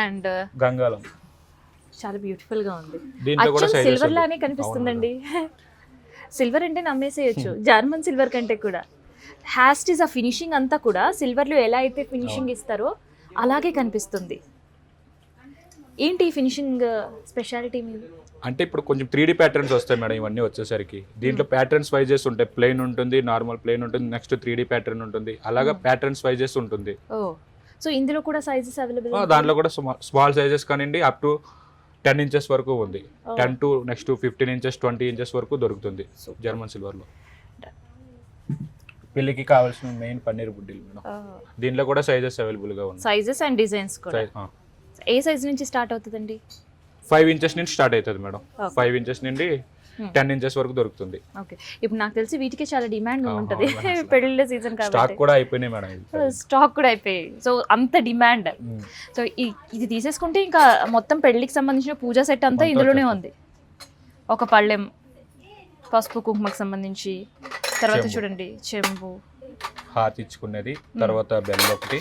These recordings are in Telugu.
అండ్ గంగాలం చాలా బ్యూటిఫుల్ గా ఉంది. దీంట్లో కూడా అచ్చం sizes సిల్వర్ ఉంటాయి. లానే కనిపిస్తుందండి. సిల్వర్ అంటే నమ్మేసేయచ్చు, జర్మన్ సిల్వర్ కంటే కూడా. హ్యాస్టీస్ ఆ ఫినిషింగ్ అంతా కూడా సిల్వర్ లో ఎలా అయితే ఫినిషింగ్ ఇస్తారో అలాగే కనిపిస్తుంది. ఏంటి ఫినిషింగ్ స్పెషాలిటీ మీది? అంటే ఇప్పుడు కొంచెం 3D ప్యాటర్న్స్ వస్తాయి మేడం ఇవన్నీ వచ్చేసరికి. దీంట్లో ప్యాటర్న్స్ వైజెస్ ఉంటాయి, ప్లెయిన్ ఉంటుంది, నార్మల్ ప్లెయిన్ ఉంటుంది, నెక్స్ట్ 3D ప్యాటర్న్ ఉంటుంది, అలాగా ప్యాటర్న్స్ వైజెస్ ఉంటుంది. ఓ, సో ఇందులో కూడా సైజెస్ అవైలబుల్? దాంట్లో కూడా స్మాల్ సైజెస్ కానివ్వండి అప్ టు 10 ఇంచెస్ వరకు ఉంది. 10 టు నెక్స్ట్ 15 ఇంచెస్ 20 ఇంచెస్ వరకు దొరుకుతుంది జర్మన్ సిల్వర్లో. పెళ్ళికి కావాల్సిన మెయిన్ పన్నీర్ బుడ్డీలు మేడం. దీంట్లో కూడా సైజెస్ అవైలబుల్గా ఉన్నాయి. సైజెస్ అండ్ డిజైన్స్ కూడా. ఏ సైజ్ నుంచి స్టార్ట్ అవుతుందండి? 5 ఇంచెస్ నుంచి స్టార్ట్ అవుతుంది మేడం. 5 ఇంచెస్ నుండి 10 ఇంచెస్ వరకు దొరుకుతుంది. ఓకే, ఇప్పుడు నాకు తెలిసి వీటికి చాలా డిమాండ్ ఉంటుంది పెళ్ళిళ్ళ సీజన్ స్టాక్ కాబట్టి. కూడా అయిపోయినాయి మేడం. స్టాక్ కూడా అయిపోయాయి, సో అంత డిమాండ్. సో ఇది తీసేసుకుంటే ఇంకా మొత్తం పెళ్ళికి సంబంధించిన పూజా సెట్ అంతా ఇందులోనే ఉంది. ఒక పళ్ళెం, పసుపు కుంకుమకు సంబంధించి, తర్వాత చూడండి చెంబు, హాత్ ఇచ్చుకునేది, తర్వాత బెల్ ఒకటి,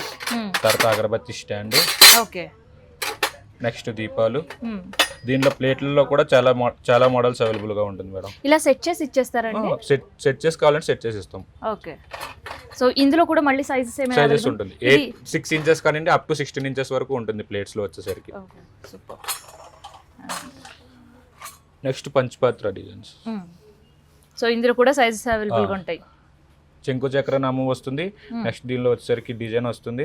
తర్వాత అగరబత్తి స్టాండ్, ఓకే, నెక్స్ట్ దీపాలు. దీనిలో ప్లేట్లలో కూడా చాలా మోడల్స్ అవైలబుల్ గా ఉంటుంది మేడం. ఇలా సెట్ చేసి ఇచ్చేస్తారండి? సెట్ చేసి కావాలంటే సెట్ చేసి ఇస్తాం. ఓకే, సో ఇందులో కూడా మళ్ళీ సైజెస్ ఏమైనా సైజెస్ ఉంటుంది. 6 ఇంచెస్ కానివ్వండి అప్ టు 16 ఇంచెస్ వరకు ఉంటుంది ప్లేట్స్ లో వచ్చేసరికి. Okay, super. నెక్స్ట్ పంచపాత్ర డిజైన్స్. సో ఇందులో కూడా సైజెస్ అవైలబుల్ గా ఉంటాయి. చెంకు చక్ర నామం వస్తుంది. నెక్స్ట్ దీనిలో వచ్చేసరికి డిజైన్ వస్తుంది.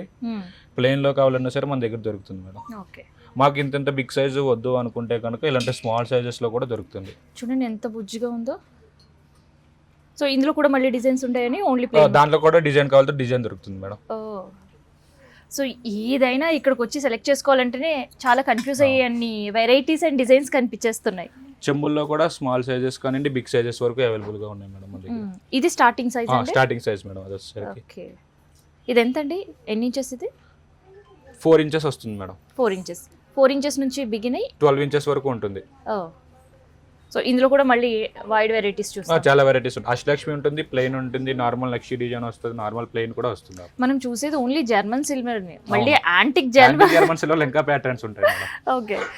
ప్లెయిన్ లో కావాలన్నా సరే మన దగ్గర దొరుకుతుంది మేడం. ఓకే, మాకు ఇంత బిగ్ సైజు వద్దు అనుకుంటే కనుక ఇలాంటి స్మాల్ సైజెస్ లో కూడా దొరుకుతుంది. చూడండి ఎంత బుజ్జిగా ఉందో. సో ఇందులో కూడా మళ్ళీ డిజైన్స్ ఉంటాయని ఓన్లీ దాంట్లో కూడా డిజైన్ కావాలంటే డిజైన్ దొరుకుతుంది మేడం. సో ఏదైనా ఇక్కడికి వచ్చి సెలెక్ట్ చేసుకోవాలంటేనే చాలా కన్ఫ్యూజ్ అయ్యే అన్ని వెరైటీస్ అండ్ డిజైన్స్ కనిపించేస్తున్నాయి. చెంబుల్లో కూడా స్మాల్ సైజెస్ కానివ్వండి బిగ్ సైజెస్ వరకు అవైలబుల్ గా ఉన్నాయి మేడం. ఇది స్టార్టింగ్ సైజ్ అండి? స్టార్టింగ్ సైజ్ మేడం అది వచ్చేసరికి. ఓకే, ఇది ఎంత అండి? ఎన్ని ఇంచెస్ ఇది? 4 ఇంచెస్ వస్తుంది మేడం. 4 ఇంచెస్. 4 ఇంచెస్ నుంచి బిగిన్ అయ్యి 12 ఇంచెస్ వరకు ఉంటుంది. సో ఇందులో కూడా మళ్ళీ వైడ్ వెరైటీస్ చూస్తాం. చాలా వెరైటీస్ ఉంటాయి. అష్టలక్ష్మి ఉంటుంది, ప్లెయిన్ ఉంటుంది, నార్మల్ నక్షి డిజైన్ వస్తుంది, నార్మల్ ప్లెయిన్ కూడా వస్తుంది. మనం చూసేది ఓన్లీ జర్మన్ సిల్వర్, మళ్ళీ యాంటిక్ జర్మన్ సిల్వర్ ఇంకా ప్యాటర్న్స్ ఉంటాయి మేడం. ఓకే,